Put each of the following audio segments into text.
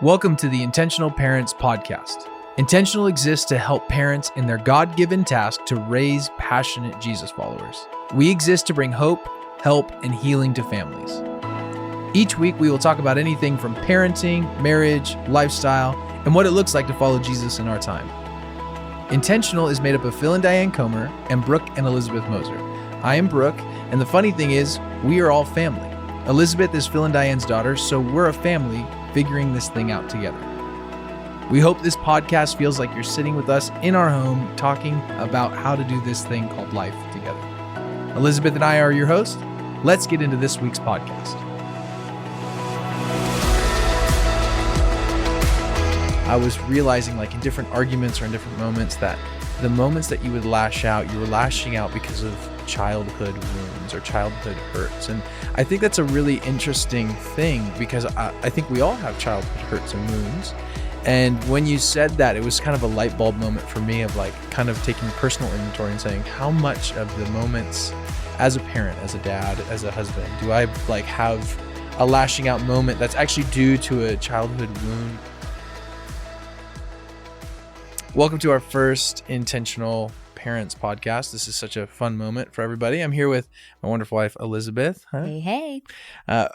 Welcome to the Intentional Parents Podcast. Intentional exists to help parents in their God-given task to raise passionate Jesus followers. We exist to bring hope, help, and healing to families. Each week, we will talk about anything from parenting, marriage, lifestyle, and what it looks like to follow Jesus in our time. Intentional is made up of Phil and Diane Comer and Brook and Elizabeth Moser. I am Brook, and the funny thing is, we are all family. Elizabeth is Phil and Diane's daughter, so we're a family figuring this thing out together. We hope this podcast feels like you're sitting with us in our home talking about how to do this thing called life together. Elizabeth and I are your hosts. Let's get into this week's podcast. I was realizing, like, in different arguments or in different moments, that the moments that you would lash out, you were lashing out because of childhood wounds or childhood hurts. And I think that's a really interesting thing because I think we all have childhood hurts and wounds. And when you said that, it was kind of a light bulb moment for me of like kind of taking personal inventory and saying, how much of the moments as a parent, as a dad, as a husband, do I like have a lashing out moment that's actually due to a childhood wound? Welcome to our first Intentional Parents podcast. This is such a fun moment for everybody. I'm here with my wonderful wife, Elizabeth. Huh? Hey.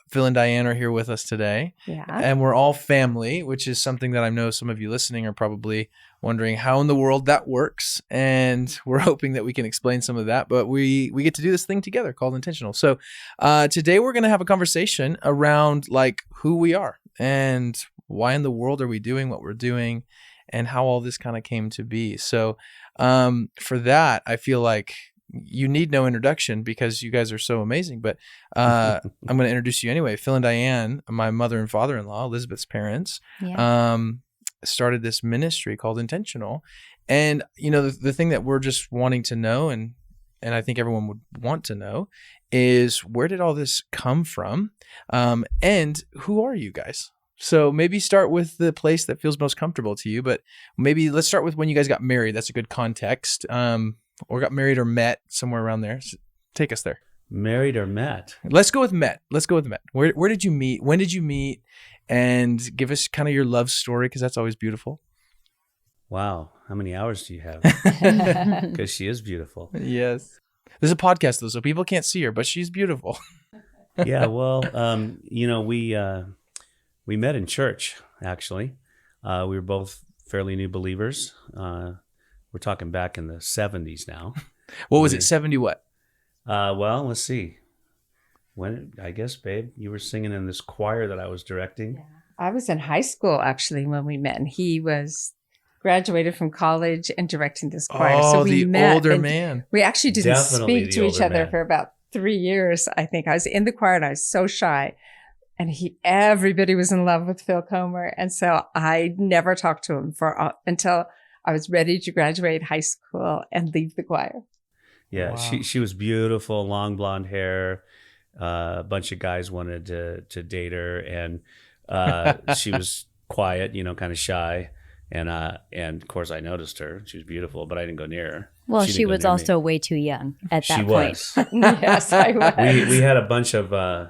Phil and Diane are here with us today. Yeah. And we're all family, which is something that I know some of you listening are probably wondering how in the world that works. And we're hoping that we can explain some of that. But we get to do this thing together called Intentional. So today we're going to have a conversation around like who we are and why in the world are we doing what we're doing and how all this kind of came to be. So for that, I feel like you need no introduction because you guys are so amazing, but I'm going to introduce you anyway. Phil and Diane, my mother and father-in-law, Elizabeth's parents, started this ministry called Intentional. And, you know, the thing that we're just wanting to know, and I think everyone would want to know, is where did all this come from? And who are you guys? So maybe start with the place that feels most comfortable to you, but maybe let's start with when you guys got married. That's a good context. Or got married or met somewhere around there. So take us there. Married or met? Let's go with met. Where did you meet? When did you meet? And give us kind of your love story, because that's always beautiful. Wow. How many hours do you have? Because she is beautiful. Yes. There's a podcast though, so people can't see her, but she's beautiful. Yeah. Well, you know, we met in church, actually. We were both fairly new believers. We're talking back in the 70s now. What was it? 70 what? Well, let's see. I guess, babe, you were singing in this choir that I was directing. Yeah. I was in high school, actually, when we met. And he was graduated from college and directing this choir. Oh, so we the met, older man. We actually didn't Definitely speak to each other man. for about 3 years, I think. I was in the choir and I was so shy. And everybody was in love with Phil Comer. And so I never talked to him until I was ready to graduate high school and leave the choir. Yeah, wow. She was beautiful, long blonde hair. A bunch of guys wanted to date her, and she was quiet, you know, kind of shy. And of course, I noticed her. She was beautiful, but I didn't go near her. Well, she was also way too young at that point. She was. Yes, I was. We had a bunch of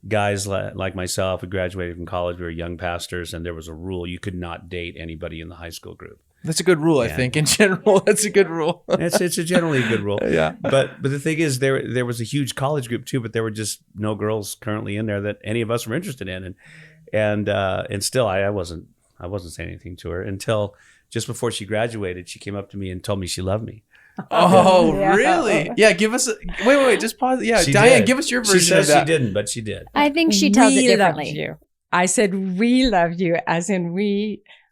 guys like myself who graduated from college. We were young pastors, and there was a rule: you could not date anybody in the high school group. That's a good rule, I think. In general, that's a good rule. It's a generally a good rule. Yeah. But the thing is, there was a huge college group too, but there were just no girls currently in there that any of us were interested in, and still I wasn't saying anything to her until just before she graduated. She came up to me and told me she loved me. Oh, yeah. Really? Yeah. Give us wait. Just pause. Yeah, she Diane, did. give us your version She said of that. she didn't, but she did. I think she tells it differently. Loved you. I said, we love you, as in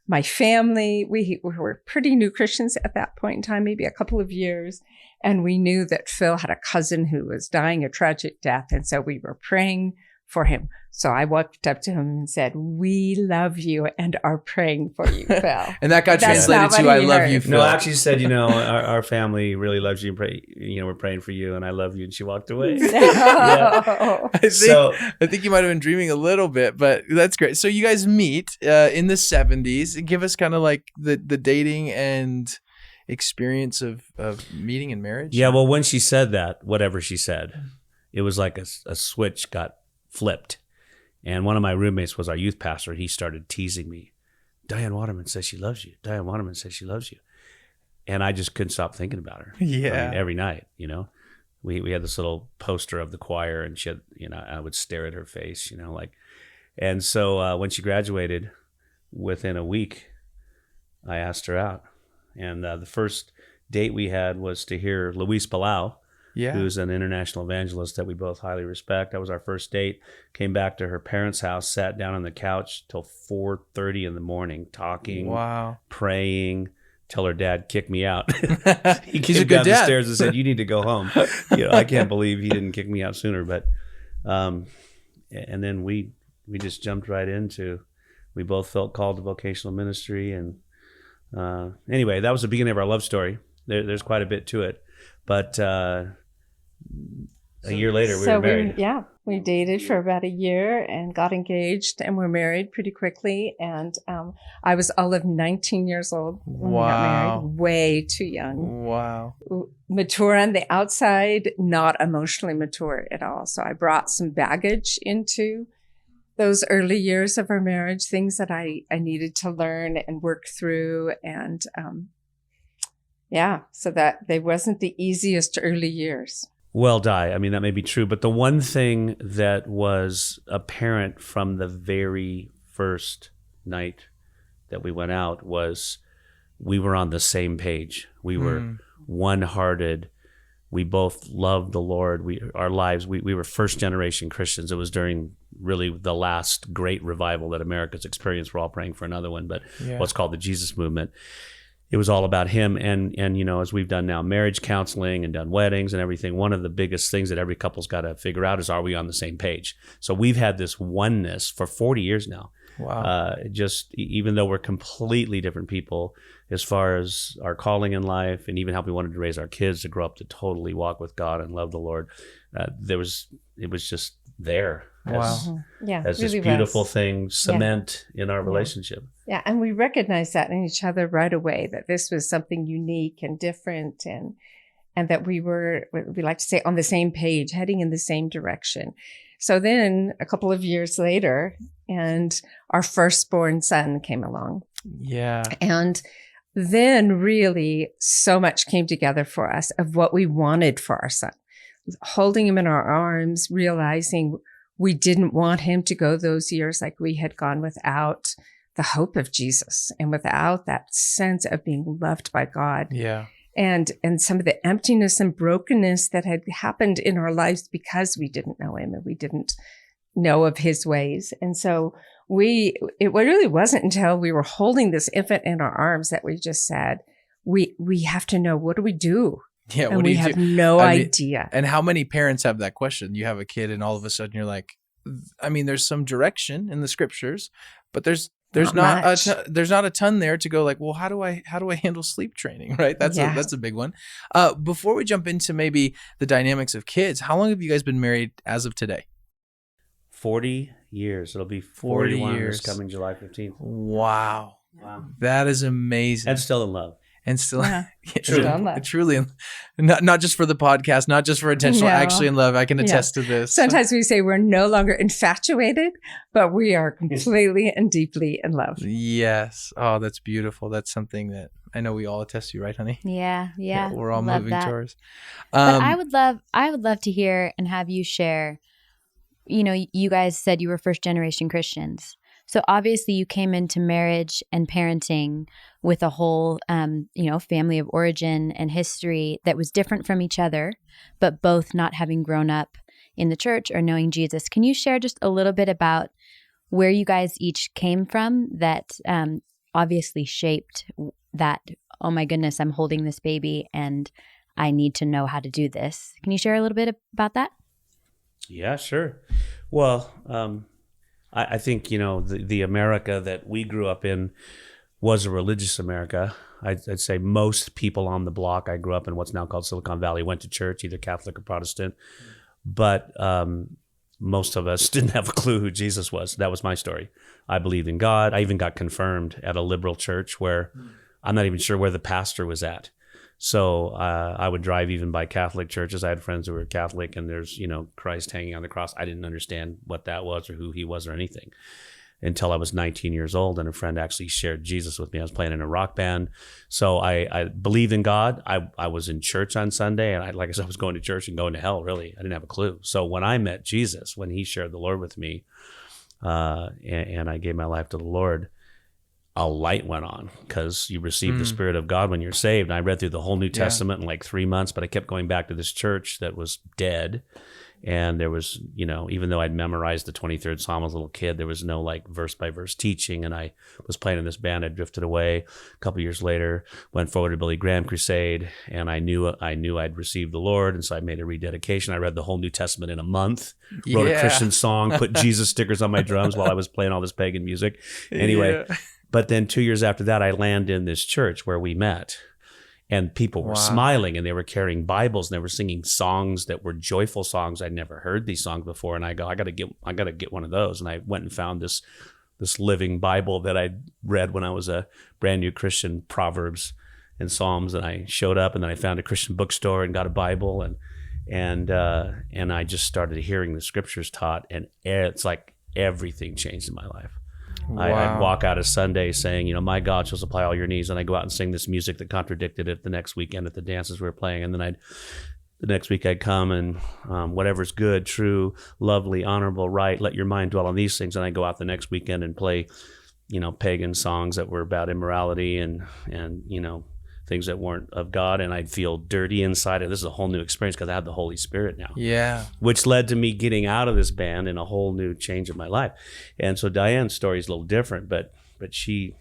my family. We were pretty new Christians at that point in time, maybe a couple of years. And we knew that Phil had a cousin who was dying a tragic death. And so we were praying for him. So I walked up to him and said, we love you and are praying for you, Phil. And that got That's translated to I love heard. you, Phil. No, I actually said, you know, our family really loves you. And we're praying for you, and I love you. And she walked away. Yeah. I think you might have been dreaming a little bit, but that's great. So you guys meet in the 70s. Give us kind of like the dating and experience of meeting and marriage. Yeah, well, when she said that, whatever she said, it was like a switch got flipped. And one of my roommates was our youth pastor. He started teasing me. Diane Waterman says she loves you. Diane Waterman says she loves you. And I just couldn't stop thinking about her. Yeah. I mean, every night, we had this little poster of the choir, and she had, I would stare at her face, and so when she graduated, within a week, I asked her out. And the first date we had was to hear Luis Palau, who's an international evangelist that we both highly respect. That was our first date. Came back to her parents' house, sat down on the couch till 4:30 in the morning, talking, praying, till her dad kicked me out. He He's came a good down the dad. stairs and said, "You need to go home." I can't believe he didn't kick me out sooner. But, and then we just jumped right into. We both felt called to vocational ministry, and anyway, that was the beginning of our love story. There's quite a bit to it, but a year later we were married. We dated for about a year and got engaged, and were married pretty quickly. And I was all of 19 years old when we got married, way too young. Wow. Mature on the outside, not emotionally mature at all. So I brought some baggage into those early years of our marriage, things that I needed to learn and work through. And so that they wasn't the easiest early years. Well, Di, I mean, that may be true, but the one thing that was apparent from the very first night that we went out was we were on the same page. We were one-hearted. We both loved the Lord. We were first-generation Christians. It was during really the last great revival that America's experienced. We're all praying for another one, but what's called the Jesus movement. It was all about him. And as we've done now marriage counseling and done weddings and everything, one of the biggest things that every couple's got to figure out is, are we on the same page? So we've had this oneness for 40 years now. Wow. Just even though we're completely different people as far as our calling in life, and even how we wanted to raise our kids to grow up to totally walk with God and love the Lord, it was just there as this really beautiful thing, cement in our relationship. Yeah, and we recognized that in each other right away, that this was something unique and different, and that we were, we like to say, on the same page, heading in the same direction. So then a couple of years later, and our firstborn son came along. Yeah. And then really so much came together for us of what we wanted for our son. Holding him in our arms, realizing we didn't want him to go those years like we had gone without the hope of Jesus and without that sense of being loved by God. Yeah. And some of the emptiness and brokenness that had happened in our lives because we didn't know him and we didn't know of his ways. And so it really wasn't until we were holding this infant in our arms that we just said, we have to know, what do we do? Yeah. And we have no idea. And how many parents have that question? You have a kid and all of a sudden you're like, there's some direction in the scriptures, but there's not a ton there to go like, well, how do I handle sleep training? Right. That's a big one. Before we jump into maybe the dynamics of kids, how long have you guys been married as of today? 40 years. It'll be 41 years coming July 15th. Wow. That is amazing. And still in love. And still, truly, not just for the podcast, not just for intentional, actually in love. I can attest to this. Sometimes we say we're no longer infatuated, but we are completely and deeply in love. Yes. Oh, that's beautiful. That's something that I know we all attest to, right, honey? Yeah. We're all love moving that. towards. But I would love to hear and have you share. You guys said you were first generation Christians. So obviously you came into marriage and parenting with a whole, family of origin and history that was different from each other, but both not having grown up in the church or knowing Jesus. Can you share just a little bit about where you guys each came from that obviously shaped that, oh my goodness, I'm holding this baby and I need to know how to do this. Can you share a little bit about that? Yeah, sure. Well, I think, the America that we grew up in was a religious America. I'd say most people on the block, I grew up in what's now called Silicon Valley, went to church, either Catholic or Protestant. But most of us didn't have a clue who Jesus was. That was my story. I believed in God. I even got confirmed at a liberal church where I'm not even sure where the pastor was at. So I would drive even by Catholic churches. I had friends who were Catholic, and there's, Christ hanging on the cross. I didn't understand what that was or who he was or anything until I was 19 years old, and a friend actually shared Jesus with me. I was playing in a rock band. So I believed in God. I was in church on Sunday, and I was going to church and going to hell, really. I didn't have a clue. So when I met Jesus, when he shared the Lord with me, and I gave my life to the Lord, a light went on, because you receive the Spirit of God when you're saved. And I read through the whole New Testament in like 3 months, but I kept going back to this church that was dead. And there was, even though I'd memorized the 23rd Psalm as a little kid, there was no like verse by verse teaching. And I was playing in this band. I drifted away. A couple years later, went forward to Billy Graham Crusade, and I knew I'd received the Lord. And so I made a rededication. I read the whole New Testament in a month, wrote a Christian song, put Jesus stickers on my drums while I was playing all this pagan music. Anyway, but then 2 years after that, I landed in this church where we met. And people were smiling, and they were carrying Bibles, and they were singing songs that were joyful songs. I'd never heard these songs before. And I go, I got to get one of those. And I went and found this living Bible that I'd read when I was a brand new Christian, Proverbs and Psalms. And I showed up, and then I found a Christian bookstore and got a Bible, and I just started hearing the scriptures taught, and it's like everything changed in my life. I'd walk out of Sunday saying, my God shall supply all your needs. And I go out and sing this music that contradicted it the next weekend at the dances we were playing. And then the next week I'd come and whatever's good, true, lovely, honorable, right, let your mind dwell on these things. And I'd go out the next weekend and play, pagan songs that were about immorality and things that weren't of God. And I'd feel dirty inside. And this is a whole new experience because I had the Holy Spirit now. Yeah. Which led to me getting out of this band and a whole new change of my life. And so Diane's story is a little different, but she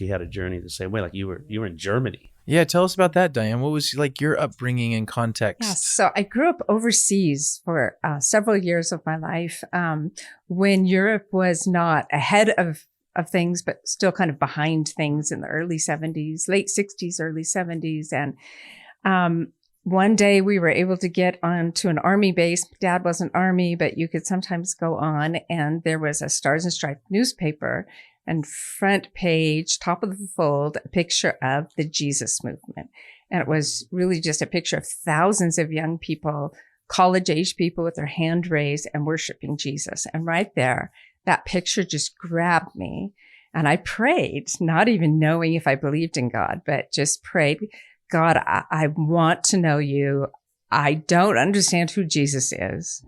had a journey the same way. Like you were in Germany. Yeah. Tell us about that, Diane. What was like your upbringing and context? Yeah, so I grew up overseas for several years of my life when Europe was not ahead of things, but still kind of behind things in the early 70s, late 60s, early 70s. And one day we were able to get onto an army base. Dad wasn't Army, but you could sometimes go on. And there was a Stars and Stripes newspaper, and front page, top of the fold, a picture of the Jesus movement. And it was really just a picture of thousands of young people, college-age people with their hand raised and worshiping Jesus. And right there, that picture just grabbed me, and I prayed, not even knowing if I believed in God, but just prayed, God, I want to know you. I don't understand who Jesus is.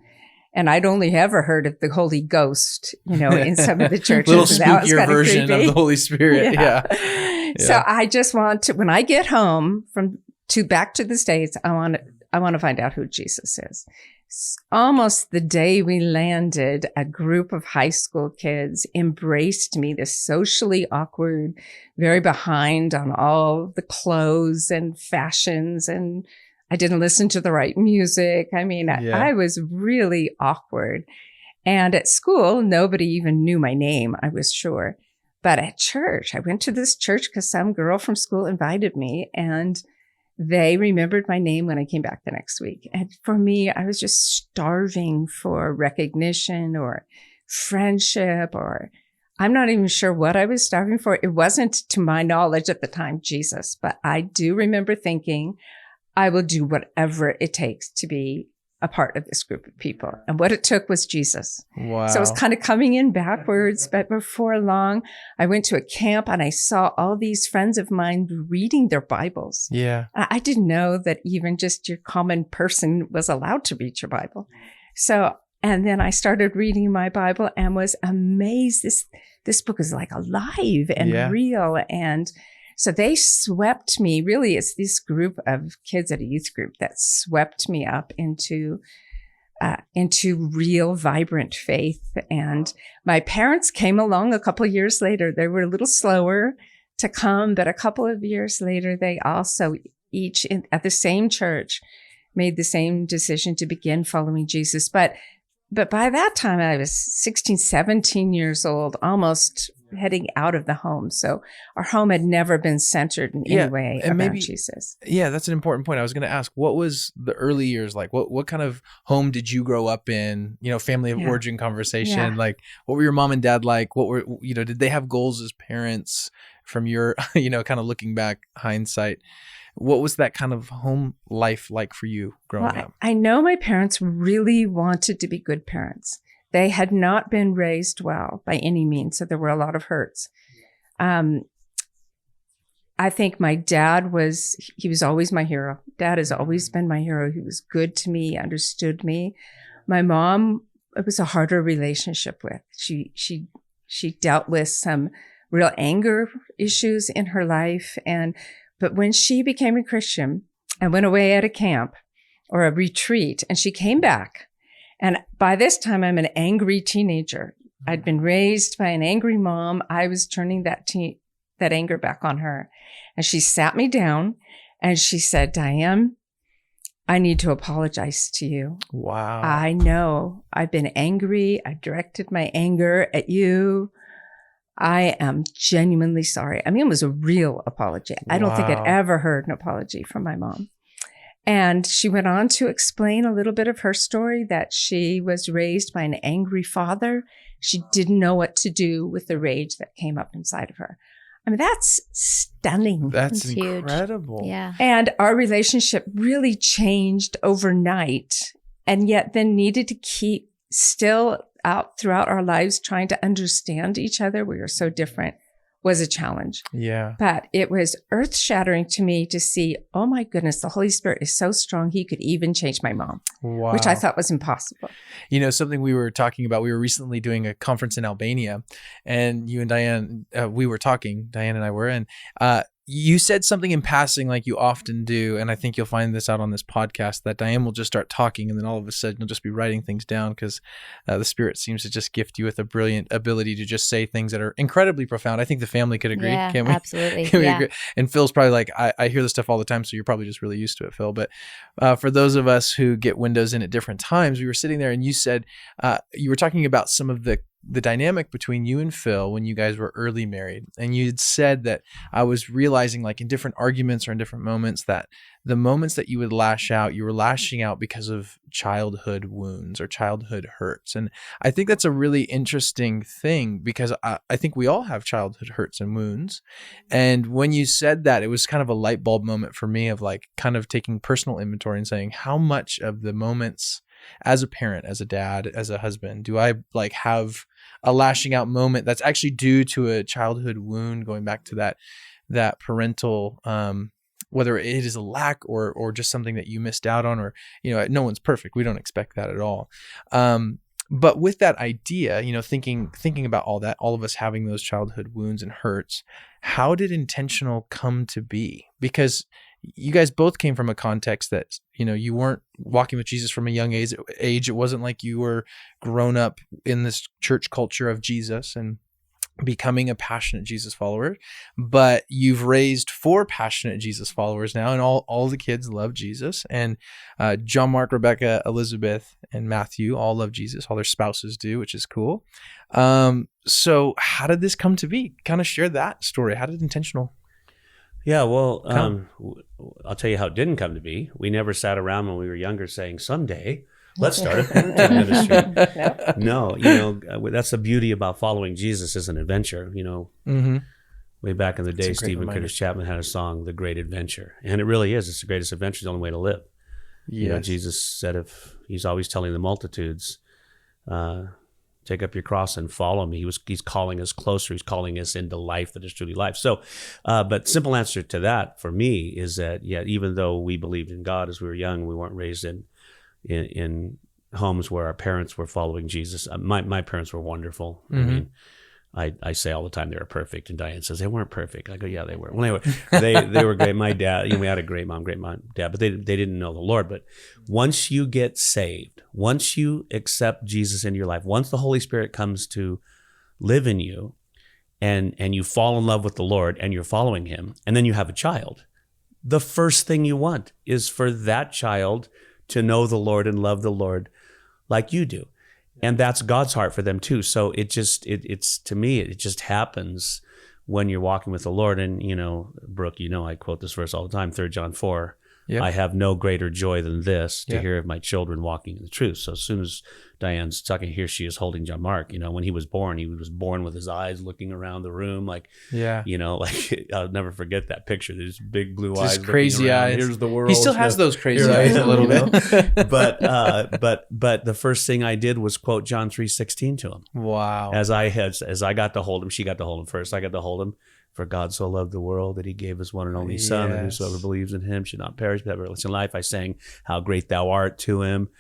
And I'd only ever heard of the Holy Ghost, in some of the churches. Little spookier version of the Holy Spirit. Yeah. So I just want to, when I get home back to the States, I want to find out who Jesus is. Almost the day we landed, a group of high school kids embraced me, this socially awkward, very behind on all the clothes and fashions, and I didn't listen to the right music. I mean, I was really awkward. And at school, nobody even knew my name, I was sure. But at church, I went to this church because some girl from school invited me, and they remembered my name when I came back the next week. And for me, I was just starving for recognition or friendship, or I'm not even sure what I was starving for. It wasn't, to my knowledge at the time, Jesus. But I do remember thinking, I will do whatever it takes to be a part of this group of people. And what it took was Jesus. Wow. So it was kind of coming in backwards. But before long, I went to a camp and I saw all these friends of mine reading their Bibles. Yeah. I didn't know that even just your common person was allowed to read your Bible. So, and then I started reading my Bible and was amazed. This book is like alive and real. And so they swept me. Really, it's this group of kids at a youth group that swept me up into real, vibrant faith. And my parents came along a couple of years later. They were a little slower to come, but a couple of years later, they also each at the same church made the same decision to begin following Jesus. But by that time, I was 16, 17 years old, almost heading out of the home. So our home had never been centered in any way about Jesus. Yeah, that's an important point. I was going to ask, what was the early years like? What kind of home did you grow up in? Family of origin conversation. Yeah. Like, what were your mom and dad like? What were, did they have goals as parents from your, kind of looking back hindsight? What was that kind of home life like for you growing up? I know my parents really wanted to be good parents. They had not been raised well by any means, so there were a lot of hurts. I think my dad he was always my hero. Dad has always been my hero. He was good to me, understood me. My mom, it was a harder relationship with. She dealt with some real anger issues in her life. But when she became a Christian and went away at a camp or a retreat, and she came back, and by this time I'm an angry teenager. I'd been raised by an angry mom. I was turning that anger back on her. And she sat me down and she said, Diane, I need to apologize to you. Wow. I know I've been angry. I directed my anger at you. I am genuinely sorry. I mean, it was a real apology. I don't think I'd ever heard an apology from my mom. And she went on to explain a little bit of her story, that she was raised by an angry father. She didn't know what to do with the rage that came up inside of her. I mean, that's stunning. That's Huge. incredible. Yeah. And our relationship really changed overnight, and yet then needed to keep still out throughout our lives trying to understand each other. We were so different, was a challenge. Yeah. But it was earth-shattering to me to see, oh my goodness, the Holy Spirit is so strong, he could even change my mom, Wow. which I thought was impossible. You know, something we were talking about, we were recently doing a conference in Albania, and you and Diane, we were talking, Diane and I were, and you said something in passing like you often do, and I think you'll find this out on this podcast, that Diane will just start talking, and then all of a sudden you'll just be writing things down, because the Spirit seems to just gift you with a brilliant ability to just say things that are incredibly profound. I think the family could agree. Yeah, Can we? absolutely. Can we Yeah. agree? And Phil's probably like, I hear this stuff all the time, so you're probably just really used to it, Phil. But for those of us who get windows in at different times, we were sitting there and you said, you were talking about some of the dynamic between you and Phil when you guys were early married. And you'd said that I was realizing, like, in different arguments or in different moments, that the moments that you would lash out, you were lashing out because of childhood wounds or childhood hurts. And I think that's a really interesting thing, because I think we all have childhood hurts and wounds. And when you said that, it was kind of a light bulb moment for me of, like, kind of taking personal inventory and saying, how much of the moments as a parent, as a dad, as a husband, do I like have a lashing out moment that's actually due to a childhood wound, going back to that parental, whether it is a lack or just something that you missed out on, or, you know, no one's perfect. We don't expect that at all. But with that idea, you know, thinking about all that, all of us having those childhood wounds and hurts, how did intentional come to be? Because you guys both came from a context that, you know, you weren't walking with Jesus from a young age. It wasn't like you were grown up in this church culture of Jesus and becoming a passionate Jesus follower, but you've raised 4 passionate Jesus followers now, and all the kids love Jesus. And John, Mark, Rebecca, Elizabeth, and Matthew all love Jesus. All their spouses do, which is cool. So how did this come to be? Kind of share that story. How did intentional? Yeah, well, I'll tell you how it didn't come to be. We never sat around when we were younger saying, someday, let's start a parenting ministry. No, you know, that's the beauty about following Jesus, is an adventure. You know, way back in the day, Stephen Curtis Chapman had a song, The Great Adventure. And it really is. It's the greatest adventure. It's the only way to live. Yes. You know, Jesus said, if he's always telling the multitudes, take up your cross and follow me. He's calling us closer. He's calling us into life that is truly life. So, but simple answer to that for me is that, yeah, even though we believed in God as we were young, we weren't raised in homes where our parents were following Jesus. My parents were wonderful. I mean, I say all the time they were perfect, and Diane says they weren't perfect. I go, yeah, they were. Well, anyway, they were great. My dad, you know, we had a great mom, dad, but they didn't know the Lord. But once you get saved, once you accept Jesus into your life, once the Holy Spirit comes to live in you, and you fall in love with the Lord and you're following Him, and then you have a child, the first thing you want is for that child to know the Lord and love the Lord like you do. And that's God's heart for them too. So it's to me, it just happens when you're walking with the Lord. And, you know, Brooke, you know, I quote this verse all the time, 3 John 4, Yep. I have no greater joy than this, to Yep. hear of my children walking in the truth. So as soon as Diane's talking, here she is holding John Mark. When he was born with his eyes looking around the room, like, Yeah. like I'll never forget that picture. There's big blue eyes, Just crazy around. eyes. Here's the world. He still has those crazy Here I eyes am, a little bit. but the first thing I did was quote John 3:16 to him. Wow. As I got to hold him, she got to hold him first. I got to hold him. For God so loved the world that he gave his one and only son, and Yes. whosoever believes in him should not perish but have everlasting life. I sang How Great Thou Art to him.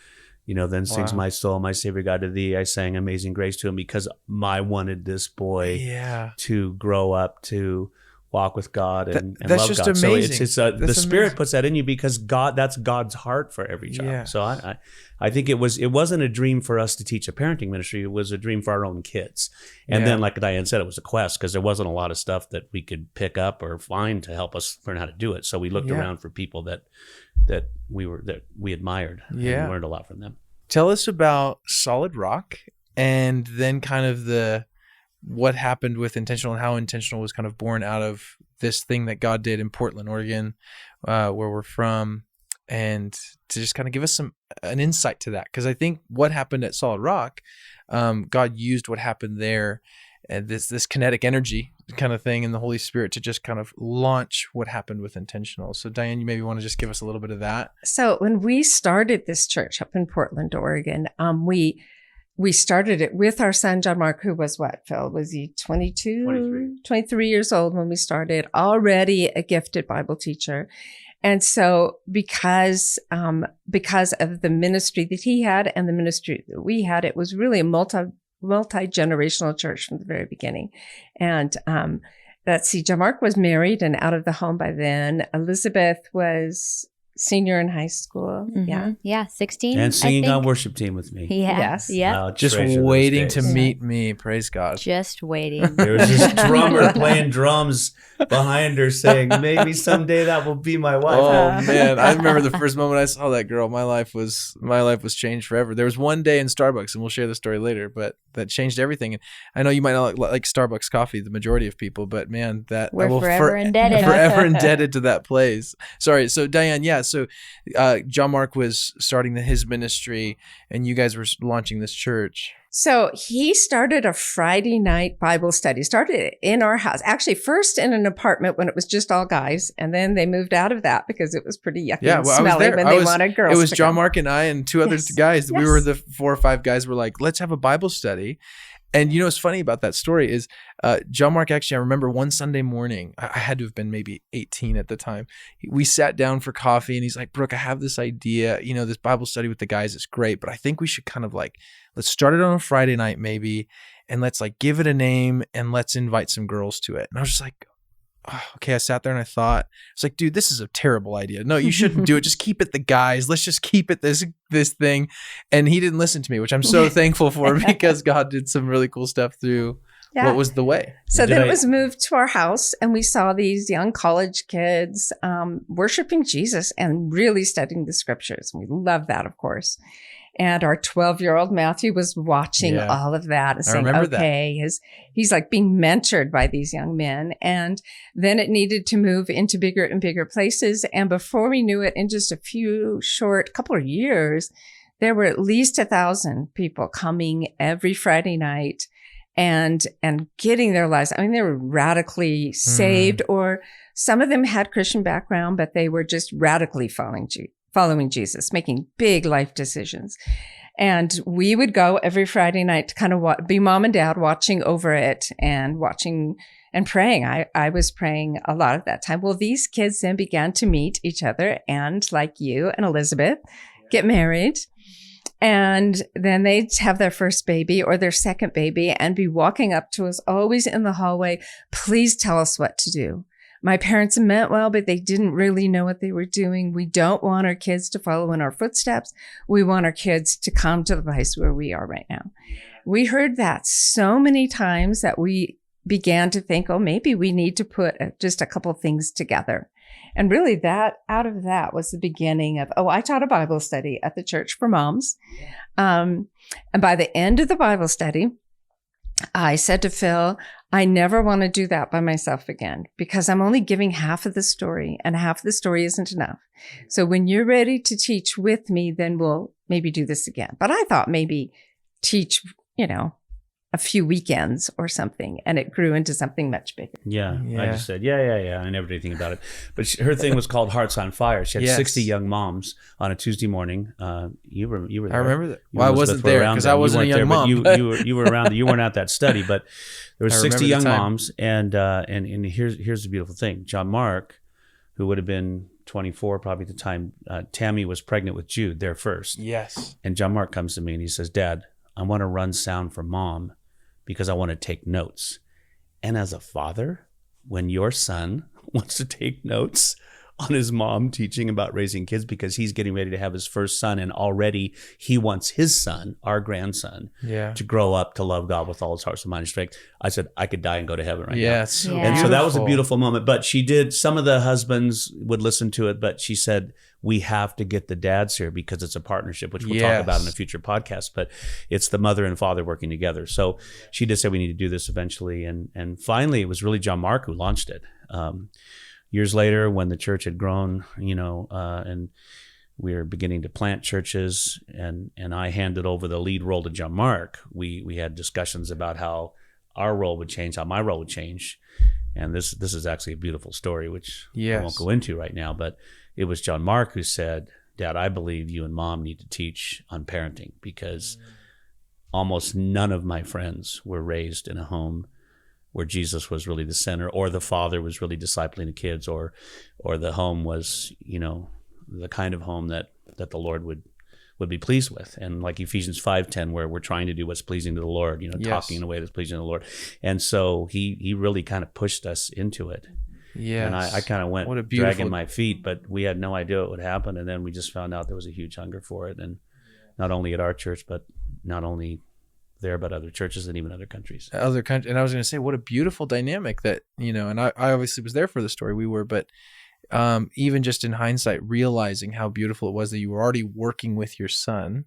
Then sings Wow. my soul, my Savior God to thee. I sang Amazing Grace to him because I wanted this boy Yeah. to grow up to walk with God and That's love just God. amazing. So the That's Spirit amazing. puts that in you because that's God's heart for every child. Yeah. So I think it wasn't a dream for us to teach a parenting ministry. It was a dream for our own kids. And Yeah. then, like Diane said, it was a quest because there wasn't a lot of stuff that we could pick up or find to help us learn how to do it. So we looked Yeah. around for people that we admired Yeah. and learned a lot from them. Tell us about Solid Rock, and then kind of what happened with Intentional and how Intentional was kind of born out of this thing that God did in Portland, Oregon, where we're from, and to just kind of give us an insight to that. Because I think what happened at Solid Rock, God used what happened there, and this kinetic energy kind of thing, and the Holy Spirit to just kind of launch what happened with Intentional. So Diane, you maybe want to just give us a little bit of that. So when we started this church up in Portland, Oregon, we started it with our son, John Mark, who was what, Phil? Was he 22? 23 years old when we started, already a gifted Bible teacher. And so because of the ministry that he had and the ministry that we had, it was really a multi-generational church from the very beginning. And let's see, John Mark was married and out of the home by then. Elizabeth was senior in high school. Mhm. Yeah, 16. And I singing think. on worship team with me. Yeah. Yes. Yeah. I'll Just treasure those waiting to days. meet me. Praise God. Just waiting. There was this drummer playing drums behind her saying, maybe someday that will be my wife. Oh man, I remember the first moment I saw that girl. My life was changed forever. There was one day in Starbucks, and we'll share the story later, but that changed everything. And I know you might not like Starbucks coffee, the majority of people, but man, that We're I will forever indebted. forever indebted to that place. Sorry. So Diane, yeah. So John Mark was starting his ministry, and you guys were launching this church. So he started a Friday night Bible study, started it in our house, actually first in an apartment when it was just all guys. And then they moved out of that because it was pretty yucky and I was smelly there. when they wanted girls. It was to John come. Mark and I and two other Yes. guys. We Yes. were the 4 or 5 guys were like, let's have a Bible study. And you know what's funny about that story is John Mark, actually, I remember one Sunday morning, I had to have been maybe 18 at the time. We sat down for coffee and he's like, Brook, I have this idea, this Bible study with the guys is great, but I think we should kind of let's start it on a Friday night maybe, and let's give it a name and let's invite some girls to it. And I was just like, oh, okay. I sat there and I thought, it's like, dude, this is a terrible idea. No, you shouldn't do it. Just keep it the guys. Let's just keep it this thing. And he didn't listen to me, which I'm so thankful for because God did some really cool stuff through what was the way. So then it was moved to our house, and we saw these young college kids worshiping Jesus and really studying the scriptures. We love that, of course. And our 12-year-old Matthew was watching all of that and saying, okay, he's like being mentored by these young men. And then it needed to move into bigger and bigger places. And before we knew it, in just a couple of years, there were at least 1,000 people coming every Friday night and getting their lives. I mean, they were radically saved, or some of them had Christian background, but they were just radically following Jesus, making big life decisions. And we would go every Friday night to kind of be mom and dad watching over it and watching and praying. I was praying a lot at that time. Well, these kids then began to meet each other and, like you and Elizabeth, get married. And then they'd have their first baby or their second baby and be walking up to us always in the hallway. Please tell us what to do. My parents meant well, but they didn't really know what they were doing. We don't want our kids to follow in our footsteps. We want our kids to come to the place where we are right now. We heard that so many times that we began to think, oh, maybe we need to put just a couple of things together. And really out of that was the beginning of, I taught a Bible study at the church for moms. And by the end of the Bible study, I said to Phil, I never want to do that by myself again because I'm only giving half of the story and half of the story isn't enough. So when you're ready to teach with me, then we'll maybe do this again. But I thought maybe teach, a few weekends or something. And it grew into something much bigger. Yeah. I just said, yeah. I never did anything about it. But her thing was called Hearts on Fire. She had 60 young moms on a Tuesday morning. You were there. I remember that. Well, I wasn't there because I wasn't a young mom. You were around. You weren't at that study, but there were 60 young moms. And here's the beautiful thing. John Mark, who would have been 24 probably at the time, Tammy was pregnant with Jude there first. Yes. And John Mark comes to me and he says, Dad, I want to run sound for Mom because I want to take notes. And as a father, when your son wants to take notes on his mom teaching about raising kids because he's getting ready to have his first son and already he wants his son, our grandson, to grow up to love God with all his heart, soul, mind, and strength. I said, I could die and go to heaven right now. Yes. And so that was a beautiful moment. But she did, some of the husbands would listen to it, but she said, we have to get the dads here because it's a partnership, which we'll talk about in a future podcast, but it's the mother and father working together. So she did say we need to do this eventually. And finally, it was really John Mark who launched it. Years later, when the church had grown, and we were beginning to plant churches, and I handed over the lead role to John Mark, we had discussions about how our role would change, how my role would change. And this is actually a beautiful story, which I won't go into right now, but it was John Mark who said, Dad, I believe you and Mom need to teach on parenting because almost none of my friends were raised in a home where Jesus was really the center, or the father was really discipling the kids, or the home was, the kind of home that the Lord would be pleased with. And like Ephesians 5:10, where we're trying to do what's pleasing to the Lord, talking in a way that's pleasing to the Lord. And so he really kind of pushed us into it. Yeah. And I kind of went dragging my feet, but we had no idea what would happen. And then we just found out there was a huge hunger for it. And not only at our church, but not only there, but other churches and even other countries. And I was going to say, what a beautiful dynamic that, and I obviously was there for the story. We were, but even just in hindsight, realizing how beautiful it was that you were already working with your son,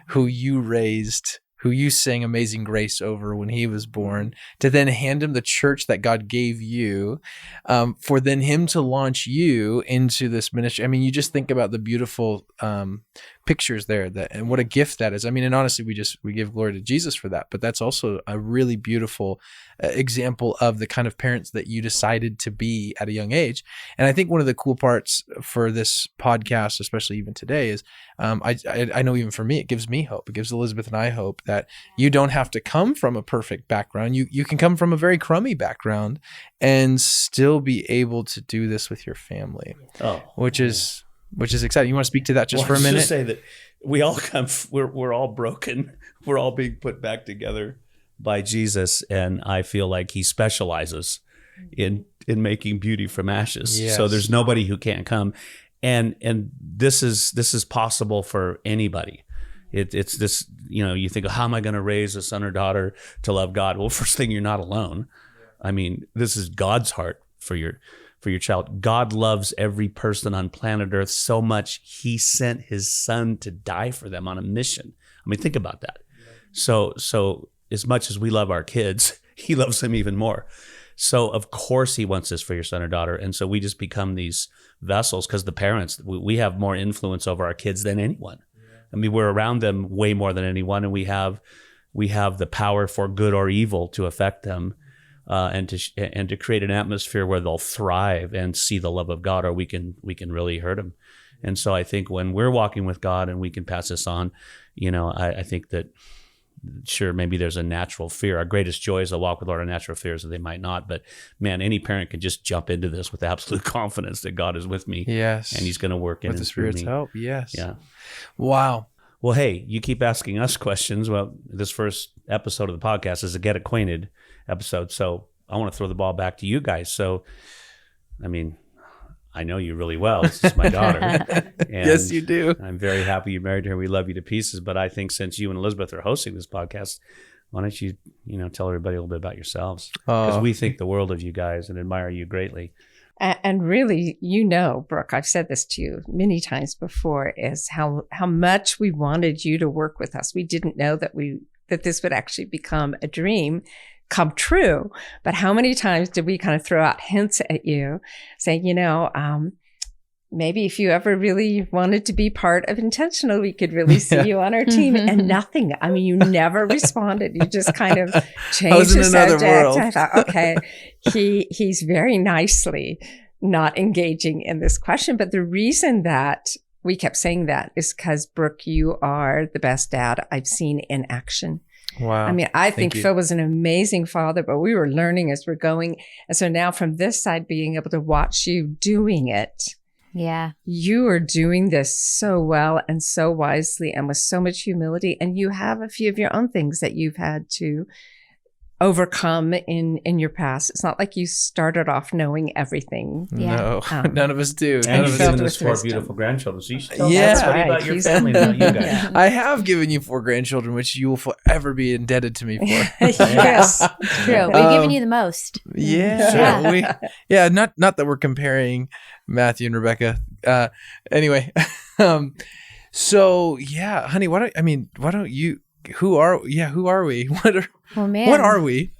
who you raised, who you sang Amazing Grace over when he was born, to then hand him the church that God gave you, for then him to launch you into this ministry. I mean, you just think about the beautiful pictures there, and what a gift that is. I mean, and honestly, we give glory to Jesus for that, but that's also a really beautiful example of the kind of parents that you decided to be at a young age. And I think one of the cool parts for this podcast, especially even today, is I know even for me, it gives me hope. It gives Elizabeth and I hope that you don't have to come from a perfect background. You can come from a very crummy background and still be able to do this with your family, which is exciting. You want to speak to that just for a minute? Just say that we all we're all broken. We're all being put back together by Jesus, and I feel like he specializes in making beauty from ashes. Yes. So there's nobody who can't come, and this is possible for anybody. It's this, you think, how am I going to raise a son or daughter to love God? Well, first thing, you're not alone. I mean, this is God's heart for your child. God loves every person on planet Earth so much, he sent his son to die for them on a mission. I mean, think about that. So as much as we love our kids, he loves them even more. So of course he wants this for your son or daughter. And so we just become these vessels because the parents, we have more influence over our kids than anyone. I mean, we're around them way more than anyone, and we have the power for good or evil to affect them. And to create an atmosphere where they'll thrive and see the love of God, or we can really hurt them. And so I think when we're walking with God and we can pass this on, I think that sure, maybe there's a natural fear. Our greatest joy is to walk with Lord. Our natural fear is that they might not. But man, any parent can just jump into this with absolute confidence that God is with me. Yes, and he's going to work in with the Spirit's help. Yes. Yeah. Wow. Well, hey, you keep asking us questions. Well, this first episode of the podcast is a Get Acquainted episode. So I want to throw the ball back to you guys. So, I mean, I know you really well. This is my daughter. And yes, you do. I'm very happy you married her. We love you to pieces. But I think since you and Elizabeth are hosting this podcast, why don't you, tell everybody a little bit about yourselves? Because we think the world of you guys and admire you greatly. And really, Brooke, I've said this to you many times before, is how much we wanted you to work with us. We didn't know that that this would actually become a dream come true. But how many times did we kind of throw out hints at you saying, maybe if you ever really wanted to be part of Intentional, we could really see you on our team. And nothing. I mean, you never responded. You just kind of changed the subject. I thought, okay, he's very nicely not engaging in this question. But the reason that we kept saying that is because, Brooke, you are the best dad I've seen in action. Wow. I mean, I think Phil was an amazing father, but we were learning as we're going. And so now from this side, being able to watch you doing it. Yeah. You are doing this so well and so wisely and with so much humility. And you have a few of your own things that you've had to overcome in your past. It's not like you started off knowing everything. No, none of us do. And you've given us 4 beautiful grandchildren. So you should tell everybody about your family now, you guys. Yeah. I have given you 4 grandchildren, which you will forever be indebted to me for. Yes. It's true. We've given you the most. Yeah. Not that we're comparing Matthew and Rebecca. Anyway. So yeah, honey, why don't you, who are we? What are we?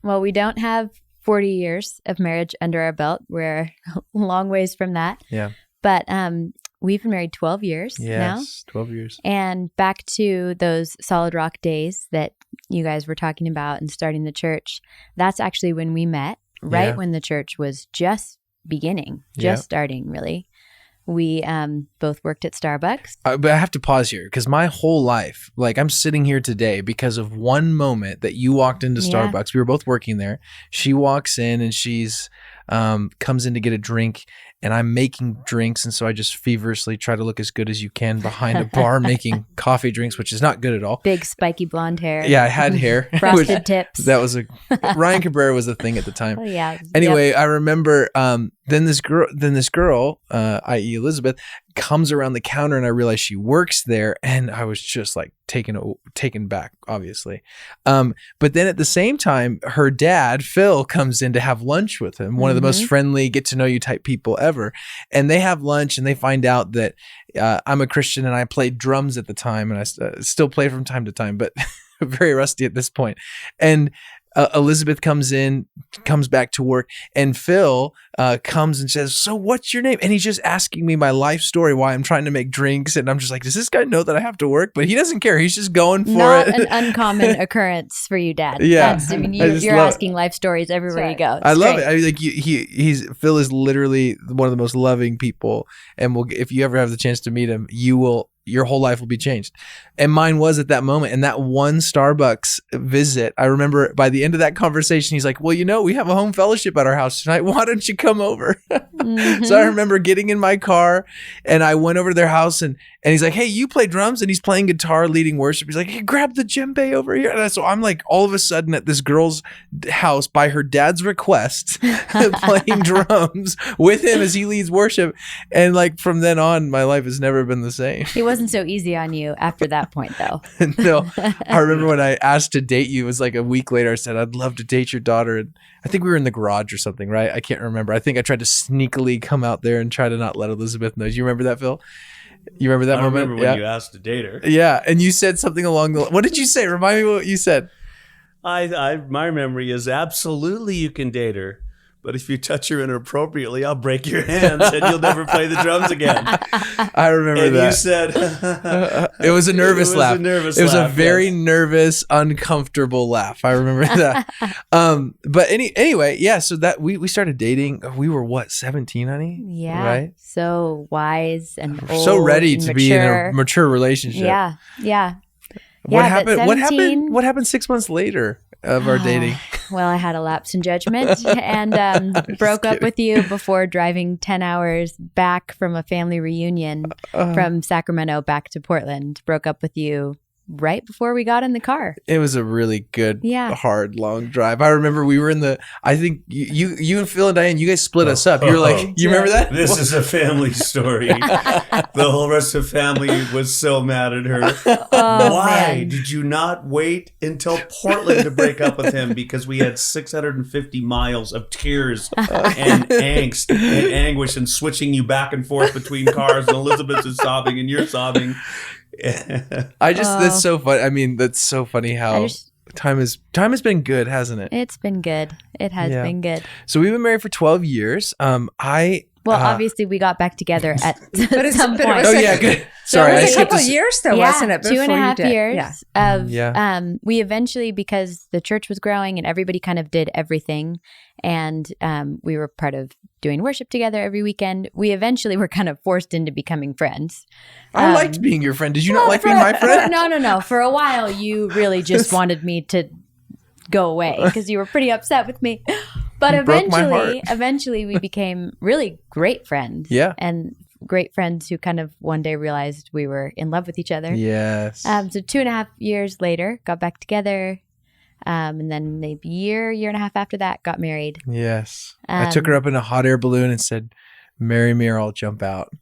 Well, we don't have 40 years of marriage under our belt. We're a long ways from that. Yeah. But we've been married 12 years now. Yes, 12 years. And back to those Solid Rock days that you guys were talking about and starting the church, that's actually when we met, right when the church was just beginning, starting, really. We both worked at Starbucks. But I have to pause here because my whole life, like I'm sitting here today because of one moment that you walked into Starbucks. We were both working there. She walks in and she's comes in to get a drink, and I'm making drinks. And so I just feverishly try to look as good as you can behind a bar making coffee drinks, which is not good at all. Big spiky blonde hair. Yeah, I had hair. Frosted tips. That was Ryan Cabrera was a thing at the time. Oh, yeah. Anyway, I remember then this girl, i.e. Elizabeth, comes around the counter, and I realized she works there, and I was just like taken back, obviously. But then at the same time, her dad, Phil, comes in to have lunch with him, one of the most friendly, get to know you type people ever. And they have lunch, and they find out that I'm a Christian, and I played drums at the time, and I still play from time to time, but very rusty at this point. And Elizabeth comes back to work, and Phil comes and says, "So what's your name?" And he's just asking me my life story, why I'm trying to make drinks. And I'm just like, does this guy know that I have to work? But he doesn't care. He's just going for Not it. An uncommon occurrence for you, Dad. Yeah. You're asking life stories everywhere you go. I love it. I mean, like Phil is literally one of the most loving people. And if you ever have the chance to meet him, your whole life will be changed. And mine was at that moment. And that one Starbucks visit, I remember by the end of that conversation, he's like, well, we have a home fellowship at our house tonight. Why don't you come over? So I remember getting in my car, and I went over to their house, and he's like, hey, you play drums? And he's playing guitar, leading worship. He's like, hey, grab the djembe over here. And so I'm like, all of a sudden at this girl's house by her dad's request, playing drums with him as he leads worship. And like from then on, my life has never been the same. It wasn't so easy on you after that point, though. No, I remember when I asked to date you, it was like a week later, I said, I'd love to date your daughter. And I think we were in the garage or something, right? I can't remember. I think I tried to sneakily come out there and try to not let Elizabeth know. Do you remember that, Phil? You remember that moment? I remember when you asked to date her. Yeah, and you said something along the... What did you say? Remind me what you said. My memory is absolutely you can date her. But if you touch her inappropriately, I'll break your hands and you'll never play the drums again. I remember that. And you said... it was a nervous laugh. It was a very nervous, uncomfortable laugh. I remember that. But anyway, yeah, so that we started dating. We were what, 17, honey? Yeah. Right? So wise and old. So ready to mature. Be in a mature relationship. Yeah. What happened? 17, What happened 6 months later of our dating? Well, I had a lapse in judgment and broke up with you before driving 10 hours back from a family reunion from Sacramento back to Portland. Broke up with you right before we got in the car. It was a really good, hard, long drive. I remember we were in I think you and Phil and Diane, you guys split us up. You were like, you remember that? This is a family story. The whole rest of the family was so mad at her. Why did you not wait until Portland to break up with him? Because we had 650 miles of tears and angst and anguish and switching you back and forth between cars, and Elizabeth is sobbing and you're sobbing. That's so funny. I mean, that's so funny how time has been good, hasn't it? It's been good. It has been good. So we've been married for 12 years. Obviously we got back together at some point. Oh yeah, good. Sorry, it was a couple of years though, wasn't it? 2.5 years of we eventually, because the church was growing and everybody kind of did everything, and we were part of doing worship together every weekend. We eventually were kind of forced into becoming friends. I liked being your friend. Did you not like being my friend? No. For a while, you really just wanted me to go away because you were pretty upset with me. But eventually we became really great friends. Yeah. And great friends who kind of one day realized we were in love with each other. Yes. So 2.5 years later, got back together. And then maybe year and a half after that, got married. Yes. I took her up in a hot air balloon and said, "Marry me or I'll jump out."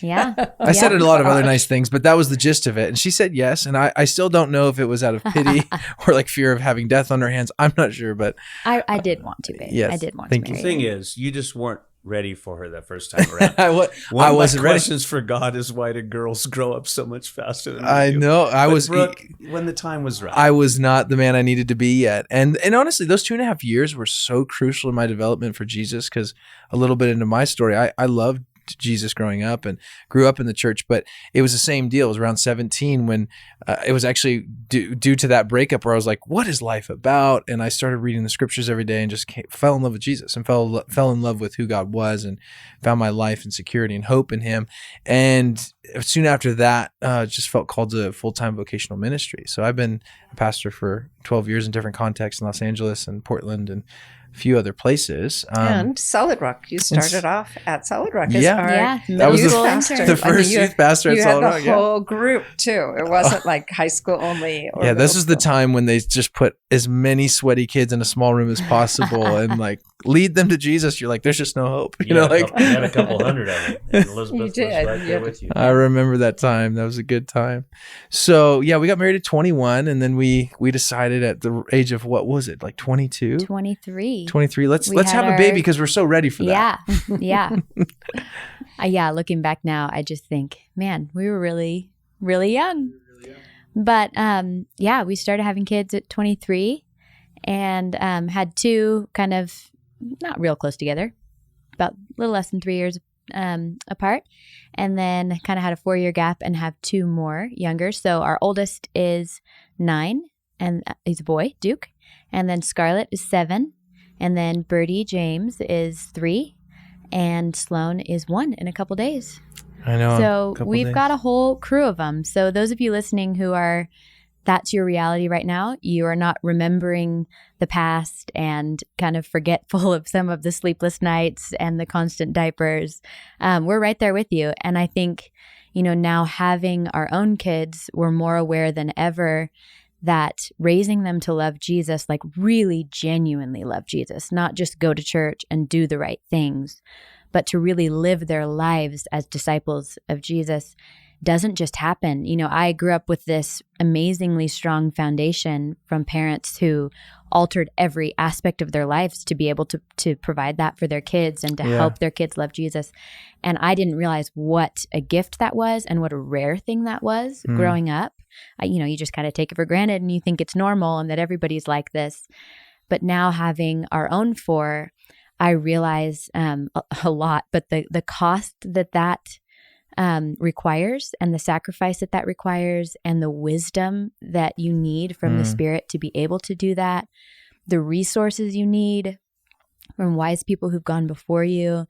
Yeah. I said a lot of other nice things, but that was the gist of it. And she said yes. And I still don't know if it was out of pity or like fear of having death on her hands. I'm not sure, but I did want to, babe. Yes, I did want to marry. The thing is, you just weren't ready for her that first time around. I wasn't ready. Questions for God is why do girls grow up so much faster than I do? know. Brooke, when the time was right. I was not the man I needed to be yet. And honestly, those 2.5 years were so crucial in my development for Jesus, because a little bit into my story, I loved Jesus growing up and grew up in the church, but it was the same deal. It was around 17 when it was actually due to that breakup where I was like, what is life about? And I started reading the scriptures every day and just fell in love with Jesus and fell in love with who God was and found my life and security and hope in him. And soon after that, just felt called to full-time vocational ministry. So I've been a pastor for 12 years in different contexts in Los Angeles and Portland and a few other places. And Solid Rock. You started off at Solid Rock. That was the first youth pastor at Solid Rock. You had the whole group too. It wasn't like high school only. Or this was the time when they just put as many sweaty kids in a small room as possible and like lead them to Jesus. You're like, there's just no hope. You know, like you had a couple hundred of them. And Elizabeth was right there with you. I remember that time. That was a good time. So we got married at 21, and then we decided at the age of, what was it, like 22? 23. 23. Let's have a baby because we're so ready for that. Yeah. Looking back now, I just think, man, we were really, really young. But we started having kids at 23 and had two kind of not real close together, about a little less than 3 years apart. And then kind of had a 4-year gap and have two more younger. So our oldest is 9 and he's a boy, Duke. And then Scarlett is 7. And then Birdie James is 3. And Sloan is 1 in a couple days. I know. So we've got a whole crew of them. So those of you listening who are, that's your reality right now, you are not remembering the past and kind of forgetful of some of the sleepless nights and the constant diapers. We're right there with you. And I think, now having our own kids, we're more aware than ever that raising them to love Jesus, like really genuinely love Jesus, not just go to church and do the right things, but to really live their lives as disciples of Jesus doesn't just happen. I grew up with this amazingly strong foundation from parents who altered every aspect of their lives to be able to provide that for their kids and to help their kids love Jesus. And I didn't realize what a gift that was and what a rare thing that was growing up. You just kind of take it for granted and you think it's normal and that everybody's like this. But now having our own 4, I realize a lot, but the cost that requires and the sacrifice that requires and the wisdom that you need from the Spirit to be able to do that, the resources you need from wise people who've gone before you.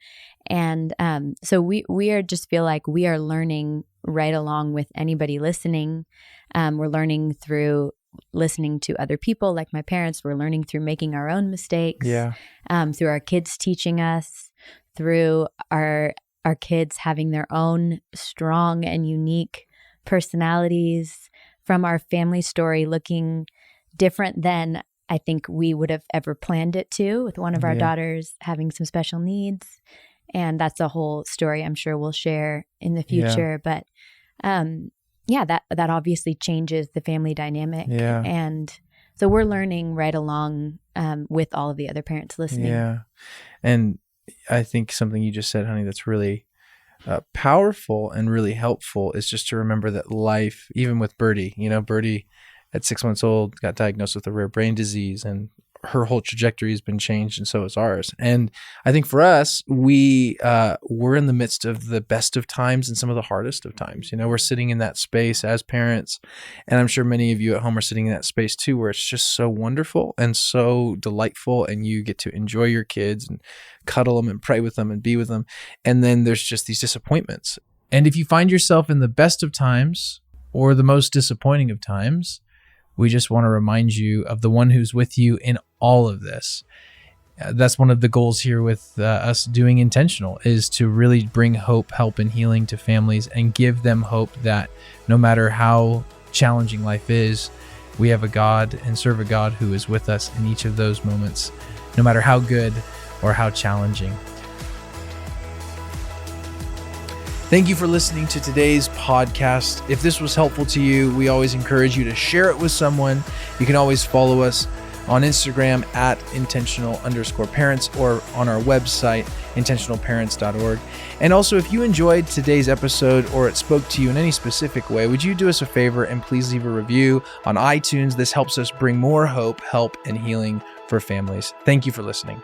And so we are just feel like we are learning right along with anybody listening. We're learning through listening to other people like my parents. We're learning through making our own mistakes, through our kids teaching us, through our kids having their own strong and unique personalities, from our family story looking different than I think we would have ever planned it to, with one of our daughters having some special needs. And that's a whole story I'm sure we'll share in the future. But that obviously changes the family dynamic. And so we're learning right along with all of the other parents listening. Yeah. And I think something you just said, honey, that's really powerful and really helpful is just to remember that life, even with Birdie, Birdie at 6 months old got diagnosed with a rare brain disease, and her whole trajectory has been changed, and so is ours. And I think for us, we're in the midst of the best of times and some of the hardest of times. We're sitting in that space as parents, and I'm sure many of you at home are sitting in that space too, where it's just so wonderful and so delightful, and you get to enjoy your kids and cuddle them and pray with them and be with them. And then there's just these disappointments. And if you find yourself in the best of times or the most disappointing of times, we just want to remind you of the one who's with you in all of this. That's one of the goals here with us doing Intentional, is to really bring hope, help, and healing to families and give them hope that no matter how challenging life is, we have a God and serve a God who is with us in each of those moments, no matter how good or how challenging. Thank you for listening to today's podcast. If this was helpful to you, we always encourage you to share it with someone. You can always follow us on Instagram at intentional_parents or on our website, intentionalparents.org. And also, if you enjoyed today's episode or it spoke to you in any specific way, would you do us a favor and please leave a review on iTunes? This helps us bring more hope, help, and healing for families. Thank you for listening.